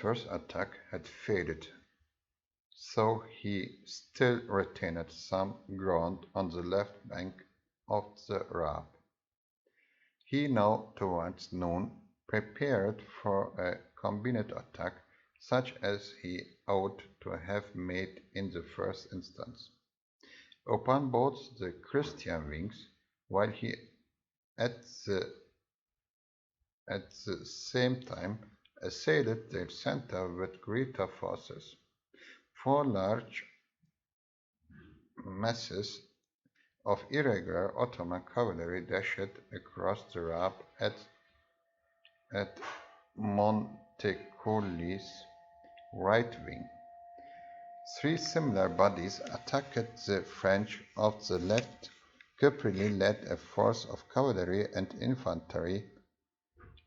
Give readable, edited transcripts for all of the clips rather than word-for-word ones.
first attack had failed, so he still retained some ground on the left bank of the Rab. He now, towards noon, prepared for a combined attack such as he ought to have made in the first instance, upon both the Christian wings, while he at the, at the same time assailed their center with greater forces. Four large masses of irregular Ottoman cavalry dashed across the Rab at Montecucco's right wing. Three similar bodies attacked the French of the left. Caprili led a force of cavalry and infantry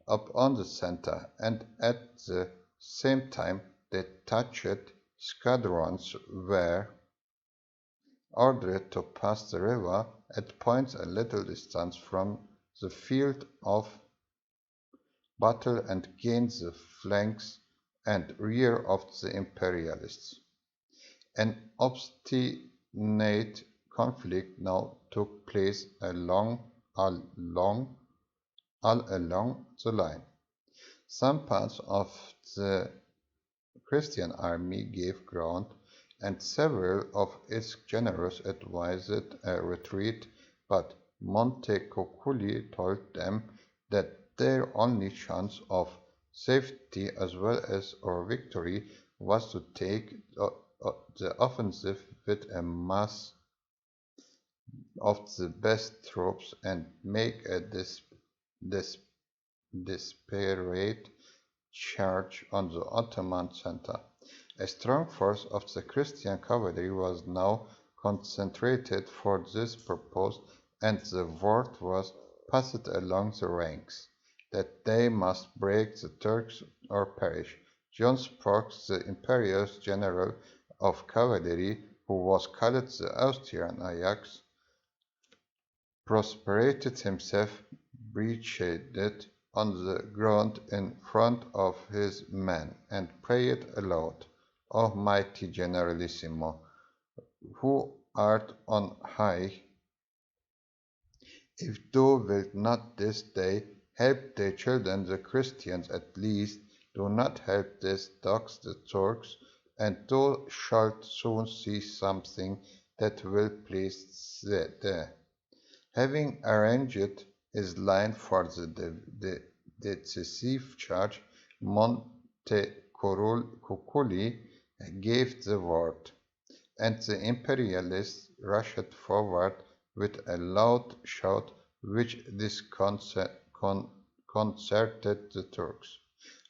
upon the center, and at the same time detached squadrons were ordered to pass the river at points a little distance from the field of battle and gain the flanks and rear of the imperialists. An obstinate conflict now took place along the line. Some parts of the Christian army gave ground, and several of its generals advised a retreat, but Montecuccoli told them that their only chance of safety as well as of victory was to take the offensive with a mass of the best troops and make a desperate charge on the Ottoman center. A strong force of the Christian cavalry was now concentrated for this purpose, and the word was passed along the ranks that they must break the Turks or perish. John Sparks, the imperial general of cavalry, who was called the Austrian Ajax, prostrated himself breeched on the ground in front of his men, and prayed aloud, O mighty Generalissimo, who art on high, if thou wilt not this day help thy children the Christians at least, do not help these dogs the Turks, and thou shalt soon see something that will please thee. Having arranged his line for the decisive charge, Montecuccoli gave the word, and the imperialists rushed forward with a loud shout which disconcerted the Turks,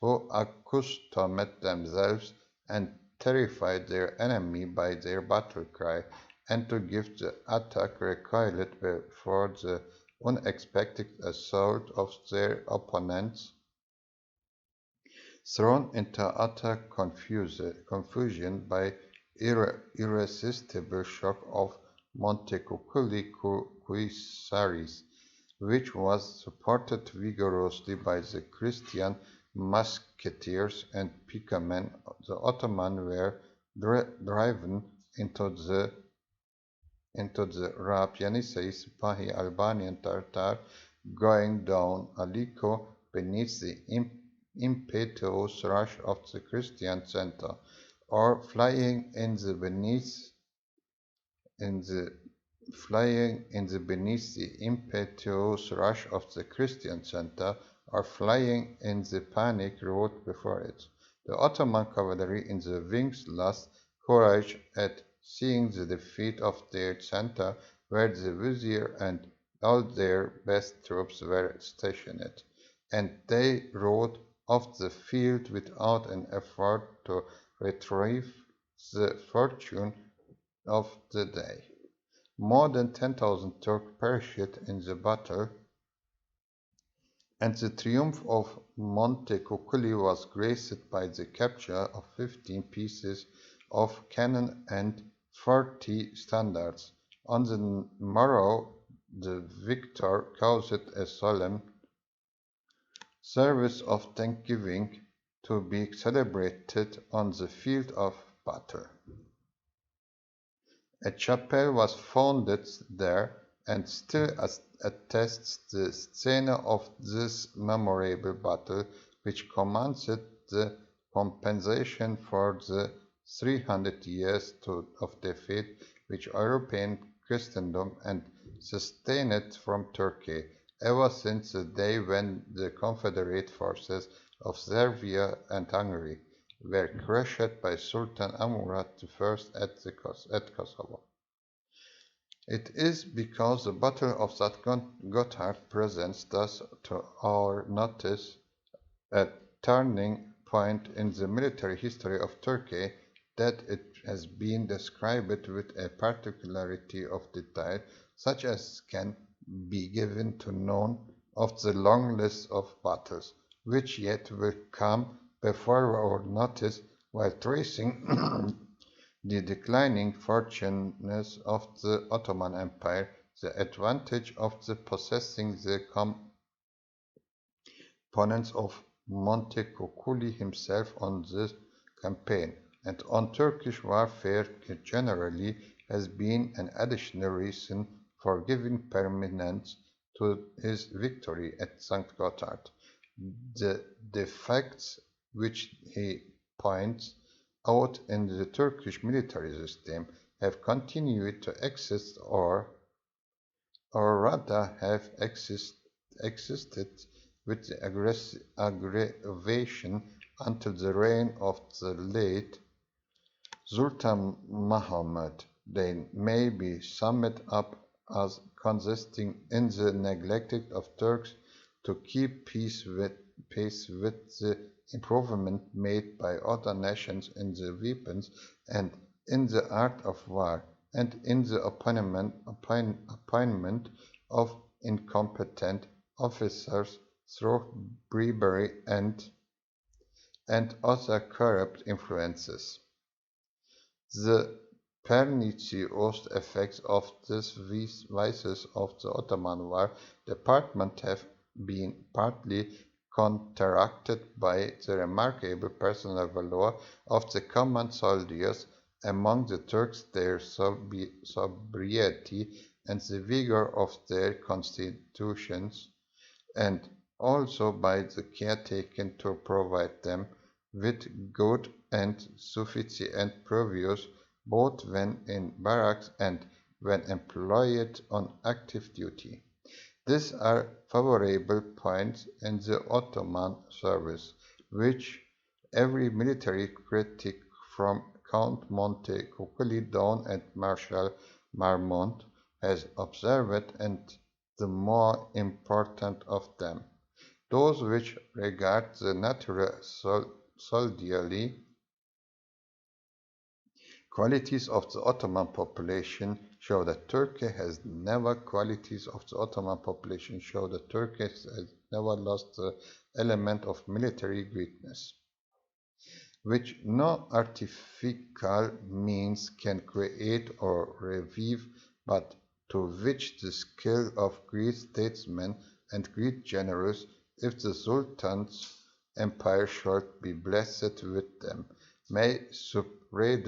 who accustomed themselves and terrified their enemy by their battle cry, and to give the attack recoiled before the unexpected assault of their opponents, thrown into utter confusion by irresistible shock of Montecuccoli cuissaries, which was supported vigorously by the Christian musketeers and pikemen. The Ottomans were driven into the Rab Yenisei Sipahi Albanian Tartar going down Aliko beneath the impetuous rush of the Christian center, or flying in the beneath the impetuous rush of the Christian center, or flying in the panic rout before it. The Ottoman cavalry in the wings lost courage at seeing the defeat of their center, where the vizier and all their best troops were stationed, and they rode off the field without an effort to retrieve the fortune of the day. More than 10,000 Turks perished in the battle, and the triumph of Montecuccoli was graced by the capture of 15 pieces of cannon and 40 standards. On the morrow, the victor caused a solemn service of thanksgiving to be celebrated on the field of battle. A chapel was founded there and still attests the scene of this memorable battle, which commanded the compensation for the 300 years of defeat which European Christendom had sustained from Turkey ever since the day when the Confederate forces of Serbia and Hungary were crushed by Sultan Amurad I at Kosovo. It is because the Battle of that Gotthard presents thus to our notice a turning point in the military history of Turkey that it has been described with a particularity of detail such as can be given to none of the long list of battles which yet will come before our notice while tracing the declining fortunes of the Ottoman Empire, the advantage of the possessing the components of Montecucculi himself on this campaign, and on Turkish warfare generally has been an additional reason for giving permanence to his victory at St. Gotthard. The defects which he points out in the Turkish military system have continued to exist or rather have existed with the aggravation until the reign of the late Sultan Muhammad. They may be summed up as consisting in the neglect of Turks to keep pace with the improvement made by other nations in the weapons and in the art of war, and in the appointment of incompetent officers through bribery and other corrupt influences. The pernicious effects of these vices of the Ottoman War department have been partly counteracted by the remarkable personal valor of the common soldiers among the Turks, their sobriety, and the vigor of their constitutions, and also by the care taken to provide them with good and sufficient provisions both when in barracks and when employed on active duty. These are favorable points in the Ottoman service, which every military critic from Count Montecucculi down at Marshal Marmont has observed, and the more important of them, those which regard the natural soldierly qualities of the Ottoman population show that Turkey has never lost the element of military greatness, which no artificial means can create or revive, but to which the skill of great statesmen and great generals, if the Sultan's empire should be blessed with them, may superate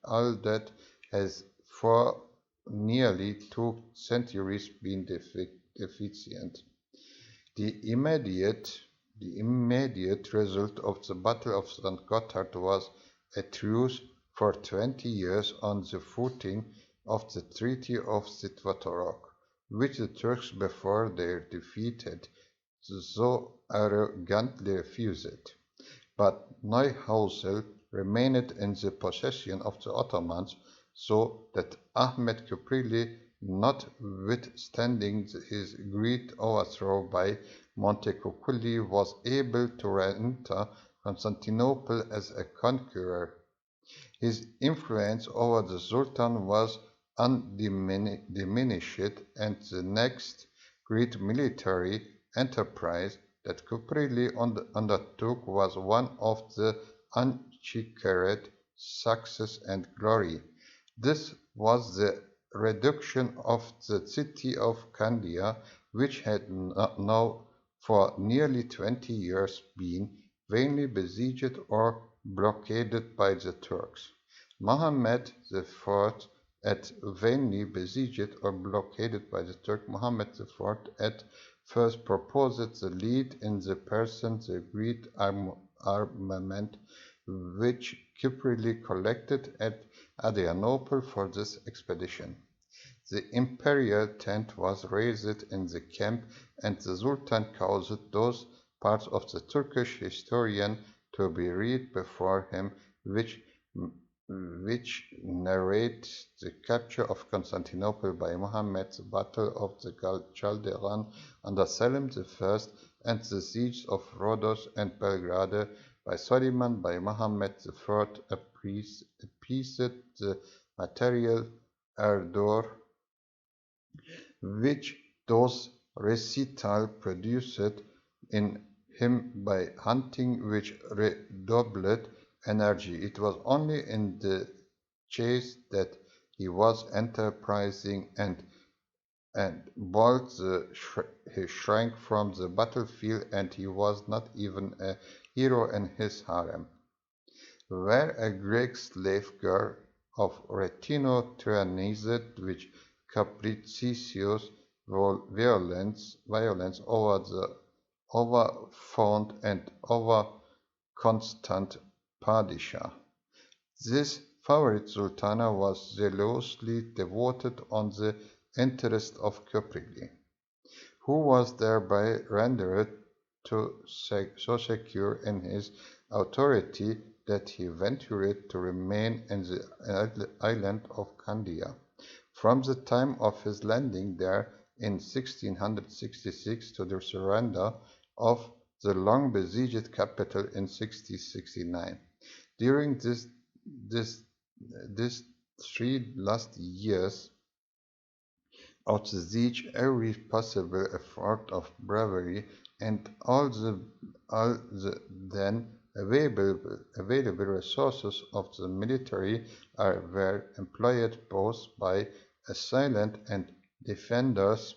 all that has for nearly 2 centuries been deficient. The immediate result of the Battle of St. Gotthard was a truce for 20 years on the footing of the Treaty of Sitwatorok, which the Turks before their defeat had so arrogantly refused. But Neuhausen remained in the possession of the Ottomans, so that Ahmed Kuprili, notwithstanding his great overthrow by Montecucculi, was able to enter Constantinople as a conqueror. His influence over the Sultan was undiminished, and the next great military enterprise that Kuprili undertook was one of the uncheckered success and glory. This was the reduction of the city of Candia, which had now for nearly 20 years been vainly besieged or blockaded by the Turks. Muhammad IV at vainly besieged or blockaded by the Turk, Muhammad IV at first proposed the lead in the person the great armament which Cypriots collected at Adrianople for this expedition. The imperial tent was raised in the camp, and the Sultan caused those parts of the Turkish historian to be read before him which narrate the capture of Constantinople by Muhammad, the battle of the Chaldean under Selim I, and the siege of Rhodos and Belgrade by Suleiman by Muhammad IV appeased the material ardor which those recital produced in him by hunting which redoubled energy. It was only in the chase that he was enterprising and bold. He shrank from the battlefield, and he was not even a hero in his harem. Where a Greek slave girl of Retino tyrannized with capricious violence over the overfond and over-constant Padishah. This favorite sultana was zealously devoted on the interest of Cypriots, who was thereby rendered so secure in his authority that he ventured to remain in the island of Candia. From the time of his landing there in 1666 to the surrender of the long besieged capital in 1669. During this 3 last years of the siege, every possible effort of bravery and all the then available resources of the military were employed both by assailant and defenders.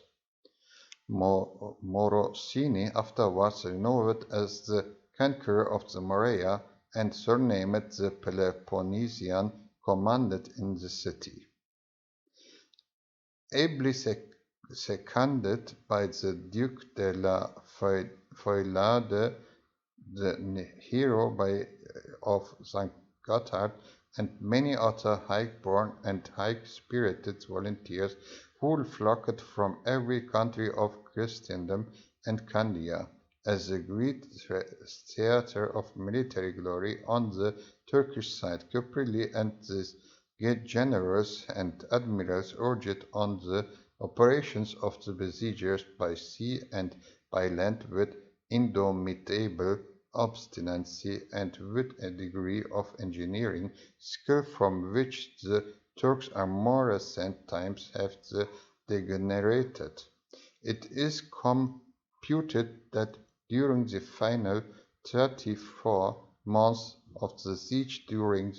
Morosini, afterwards renowned as the conqueror of the Morea and surnamed the Peloponnesian, commanded in the city. Ably seconded by the Duke de la Feuillade, the hero of St. Gotthard, and many other high-born and high-spirited volunteers who flocked from every country of Christendom and Candia, as a great theatre of military glory on the Turkish side. Cypriots and the generals and admirals urged on the operations of the besiegers by sea and by land with indomitable obstinacy and with a degree of engineering skill from which the Turks in more recent times have degenerated. It is computed that during the final 34 months of the siege, during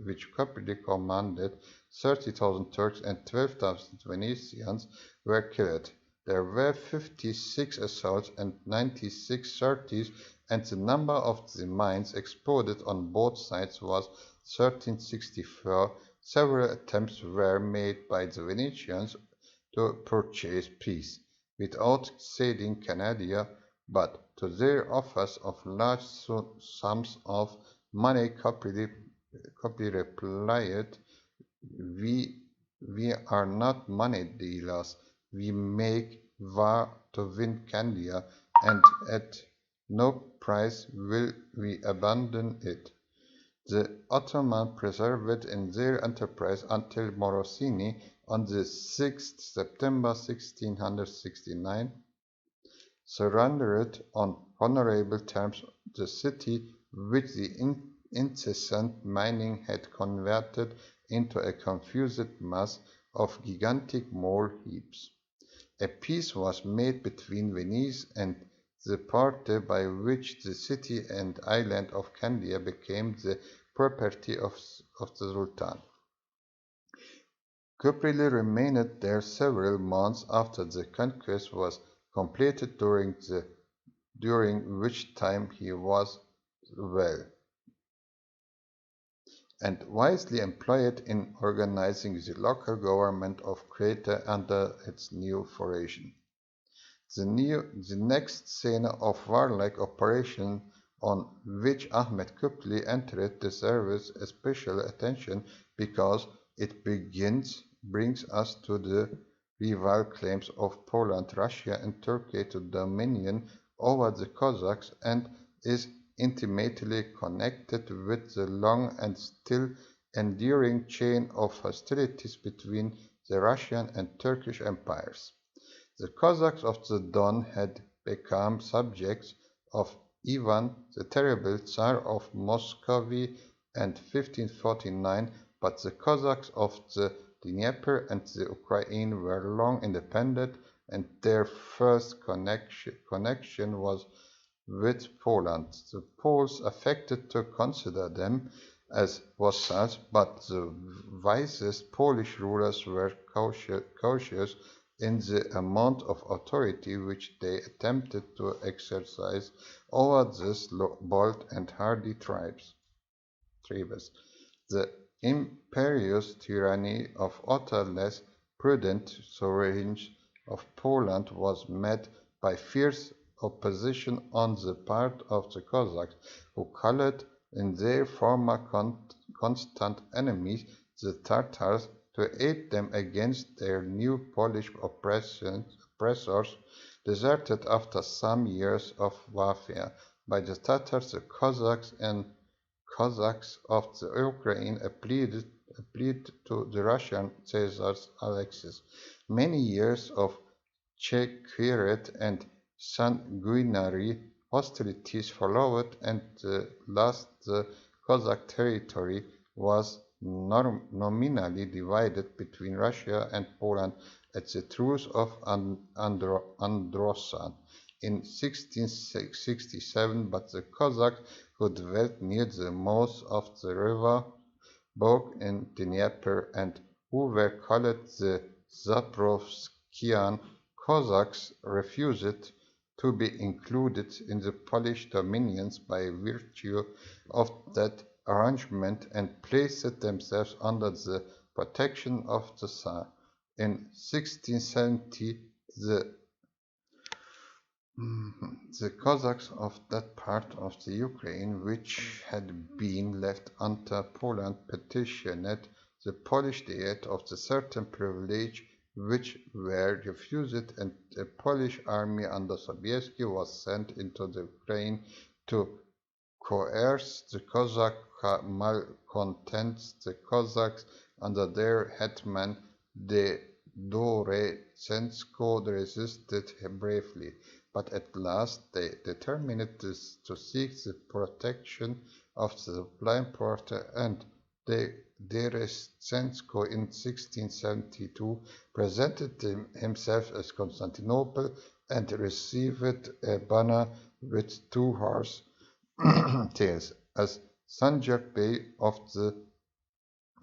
which Cypriots commanded 30,000 Turks and 12,000 Venetians were killed. There were 56 assaults and 96 sorties, and the number of the mines exploded on both sides was 1364. Several attempts were made by the Venetians to purchase peace without ceding Canada, but to their offers of large sums of money, Cypriots replied, We are not money dealers. We make war to win Candia, and at no price will we abandon it. The Ottomans persevered in their enterprise until Morosini, on the 6th September 1669, surrendered on honorable terms the city, which the incessant mining had converted into a confused mass of gigantic mole heaps. A peace was made between Venice and the party by which the city and island of Candia became the property of the Sultan. Cypriots remained there several months after the conquest was completed. During the during which time he was well and wisely employed in organizing the local government of Crete under its new foundation. The next scene of warlike operation on which Ahmed Kupli entered deserves special attention because it brings us to the rival claims of Poland, Russia, and Turkey to dominion over the Cossacks and is intimately connected with the long and still enduring chain of hostilities between the Russian and Turkish empires. The Cossacks of the Don had become subjects of Ivan the Terrible, Tsar of Muscovy in 1549, but the Cossacks of the Dnieper and the Ukraine were long independent, and their first connection was with Poland. The Poles affected to consider them as vassals, but the wisest Polish rulers were cautious in the amount of authority which they attempted to exercise over these bold and hardy tribes. The imperious tyranny of Otto less prudent sovereigns of Poland was met by fierce opposition on the part of the Cossacks, who called in their former constant enemies, the Tatars, to aid them against their new Polish oppressors, deserted after some years of warfare by the Tatars, the Cossacks and Cossacks of the Ukraine appealed to the Russian Caesars Alexis. Many years of Chequeret and sanguinary hostilities followed, and at last the Cossack territory was nominally divided between Russia and Poland at the Truce of Androsan in 1667, but the Cossacks who dwelt near the mouth of the river Bog in Dnieper and who were called the Zaporožskian Cossacks refused to be included in the Polish dominions by virtue of that arrangement and placed themselves under the protection of the Tsar. In 1670, the Cossacks of that part of the Ukraine which had been left under Poland petitioned the Polish Diet of the certain privilege which were refused, and a Polish army under Sobieski was sent into the Ukraine to coerce the Cossack malcontents. The Cossacks under their hetman Dorechenko resisted bravely, but at last they determined to seek the protection of the sublime porter, and Derechenko in 1672 presented himself as Constantinople and received a banner with two horse tails as Sanjak Bey of the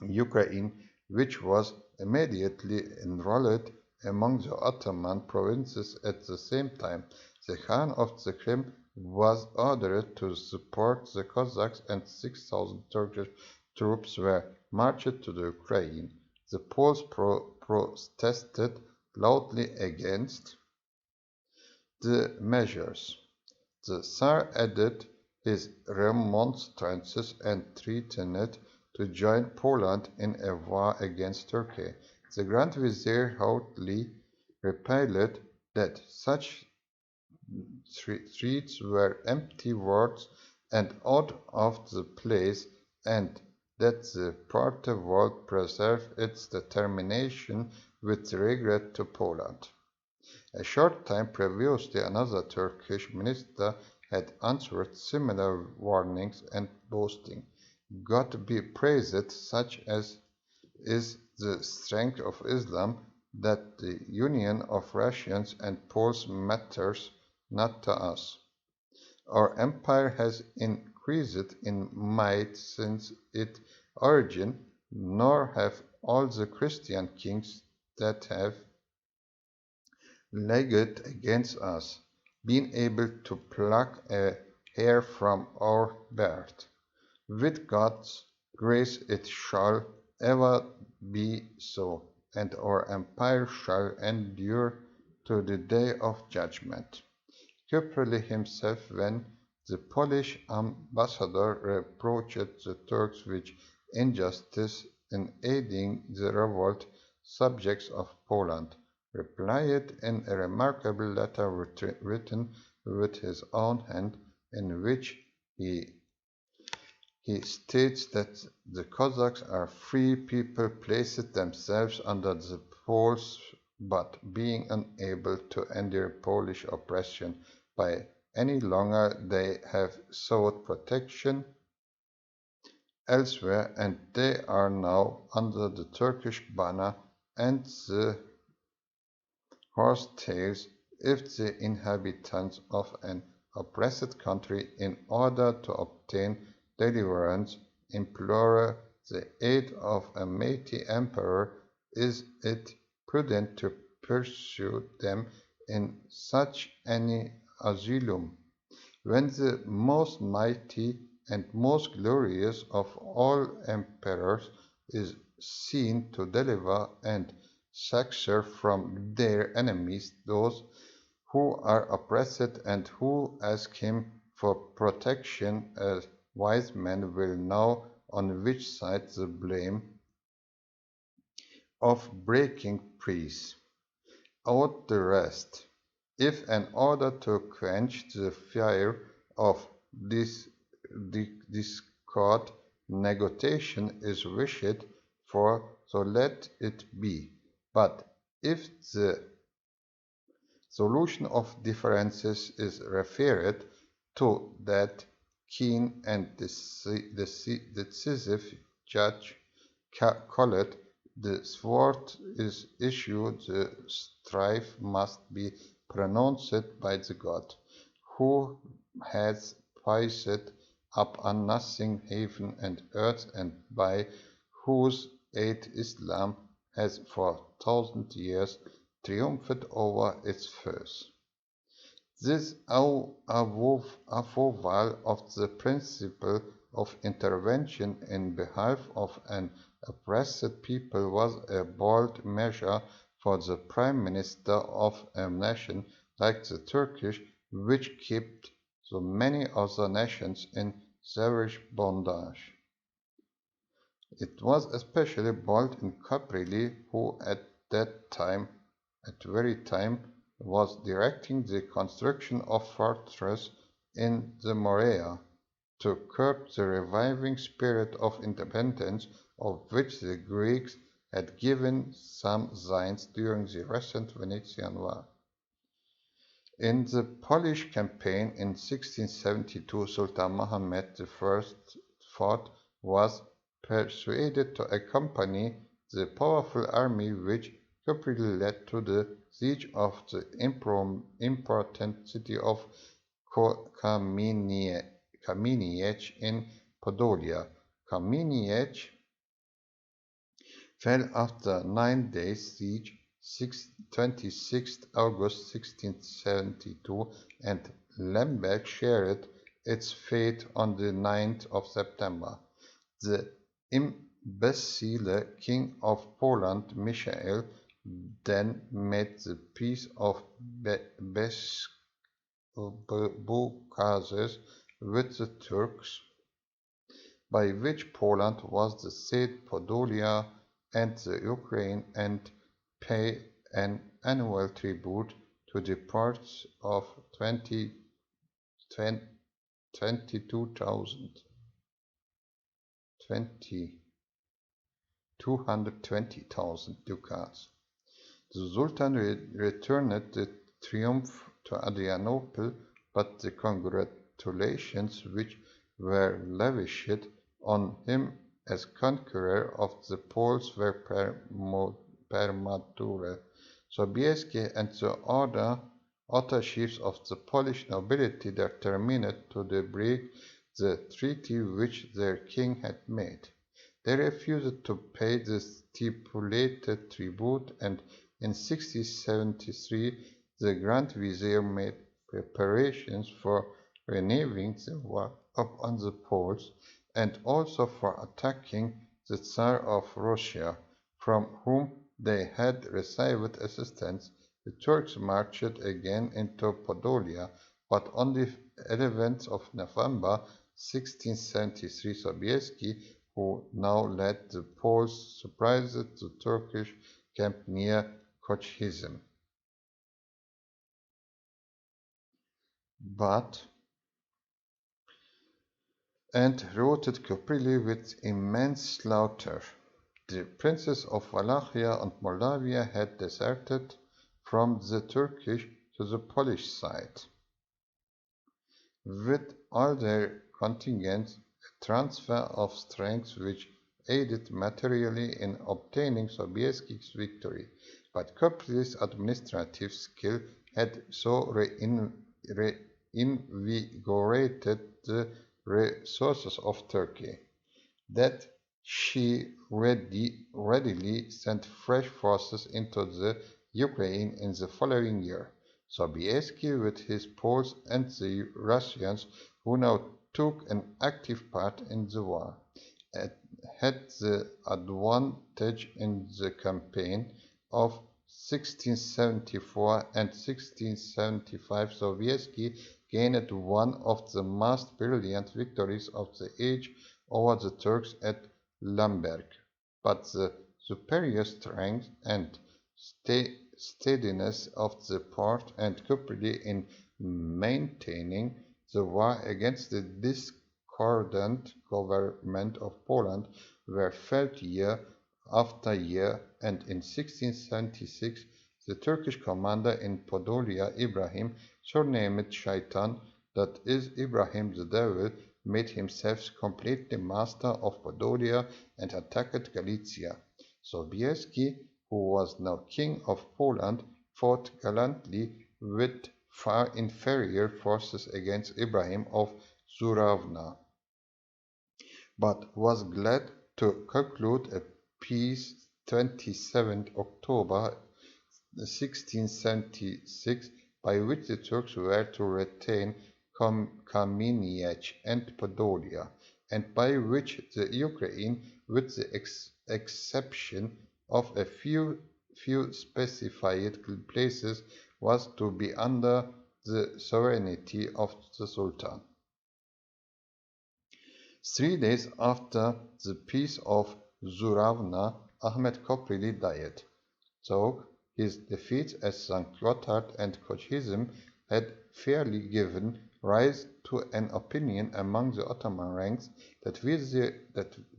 Ukraine, which was immediately enrolled among the Ottoman provinces. At the same time, the Khan of the Crimea was ordered to support the Cossacks, and 6,000 Turkish troops were marched to the Ukraine. The Poles protested loudly against the measures. The Tsar added his remonstrances and threatened to join Poland in a war against Turkey. The Grand Vizier haughtily replied that such threats were empty words and out of the place, and that the Porte would preserve its determination with regard to Poland. A short time previously, another Turkish minister had answered similar warnings and boasting, "God be praised, such as is the strength of Islam, that the union of Russians and Poles matters not to us. Our empire has increased in might since its origin, nor have all the Christian kings that have leagued against us being able to pluck a hair from our beard. With God's grace it shall ever be so, and our empire shall endure to the day of judgment. Cuprelli himself, when the Polish ambassador reproached the Turks with injustice in aiding the revolt subjects of Poland, replied in a remarkable letter written with his own hand, in which he states that the Cossacks are free people placed themselves under the Poles, but being unable to endure Polish oppression by any longer, they have sought protection elsewhere, and they are now under the Turkish banner and the horsetails if the inhabitants of an oppressed country, in order to obtain deliverance, implore the aid of a mighty emperor, is it prudent to pursue them in such an asylum, when the most mighty and most glorious of all emperors is seen to deliver and succor from their enemies those who are oppressed and who ask him for protection? A wise man will know on which side the blame of breaking peace out the rest. If in order to quench the fire of this discord, negotiation is wished for, so let it be. But if the solution of differences is referred to that keen and decisive judge called, the sword is issued, the strife must be pronounced by the God, who has placed up on nothing heaven and earth, and by whose aid Islam has for 1,000 years triumphed over its foes. This avowal of the principle of intervention in behalf of an oppressed people was a bold measure for the prime minister of a nation like the Turkish, which kept so many other nations in savage bondage. It was especially bold in Caprili, who at very time, was directing the construction of fortresses in the Morea, to curb the reviving spirit of independence of which the Greeks had given some signs during the recent Venetian War. In the Polish campaign in 1672, Sultan Mehmet I was persuaded to accompany the powerful army which Kuprili led to the siege of the important city of Kamieniec in Podolia. Kamieniec fell after 9 days' siege, 26 August 1672, and Lemberg shared its fate on the 9th of September. The imbecile King of Poland, Michael, then made the Peace of Bucharest with the Turks, by which Poland was to cede Podolia and the Ukraine and pay an annual tribute to the parts of 220,000 ducats. The Sultan returned the triumph to Adrianople, but the congratulations which were lavished on him as conqueror of the Poles were premature. Sobieski and the other chiefs of the Polish nobility determined to break the treaty which their king had made. They refused to pay the stipulated tribute, and in 1673 the Grand Vizier made preparations for renewing the war upon the Poles and also for attacking the Tsar of Russia, from whom they had received assistance. The Turks marched again into Podolia, but on the 11th of November 1673 Sobieski, who now led the Poles, surprised the Turkish camp near Kochizm. And routed Kupili with immense slaughter. The princes of Wallachia and Moldavia had deserted from the Turkish to the Polish side. With all their contingents, a transfer of strength which aided materially in obtaining Sobieski's victory, but Kuprili's administrative skill had so reinvigorated the resources of Turkey that she readily sent fresh forces into the Ukraine in the following year. Sobieski, with his Poles and the Russians, who now took an active part in the war, had the advantage in the campaign of 1674 and 1675. Sobieski gained one of the most brilliant victories of the age over the Turks at Lemberg, but the superior strength and steadiness of the Porte and Kupili in maintaining the war against the discordant government of Poland were felt year after year, and in 1676 the Turkish commander in Podolia, Ibrahim, surnamed Shaitan, that is, Ibrahim the Devil, made himself completely master of Podolia and attacked Galicia. Sobieski, who was now king of Poland, fought gallantly with far inferior forces against Ibrahim of Zuravna, but was glad to conclude a peace 27 October 1676, by which the Turks were to retain Kamieniec and Podolia, and by which the Ukraine, with the exception of a few specified places, was to be under the sovereignty of the Sultan. 3 days after the Peace of Zuravna, Ahmed Koprili died. So his defeats at St. Gotthard and Kochizm had fairly given rise to an opinion among the Ottoman ranks that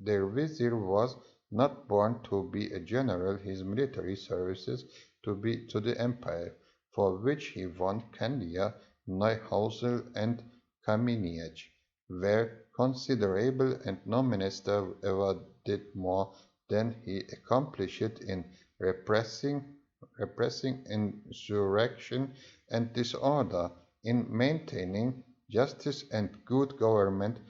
their vizier was not born to be a general, his military services to the empire, for which he won Candia, Neuhausen, and Kamieniec, were considerable, and no minister ever did more than he accomplished in repressing insurrection and disorder, in maintaining justice and good government,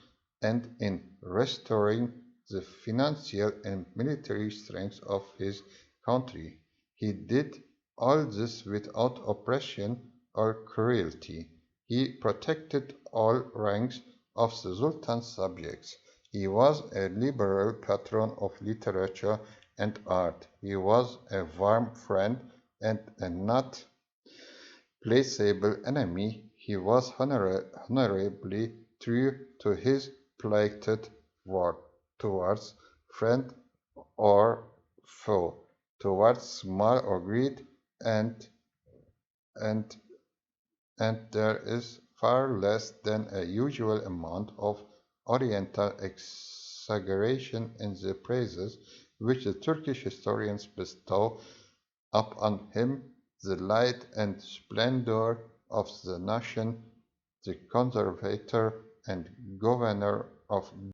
and in restoring the financial and military strength of his country. He did all this without oppression or cruelty. He protected all ranks of the Sultan's subjects. He was a liberal patron of literature and art. He was a warm friend and a not placeable enemy. He was honorably true to his plighted word towards friend or foe, towards small or great, and and and there is far less than a usual amount of oriental exaggeration in the praises which the Turkish historians bestow upon him, the light and splendor of the nation, the conservator and governor of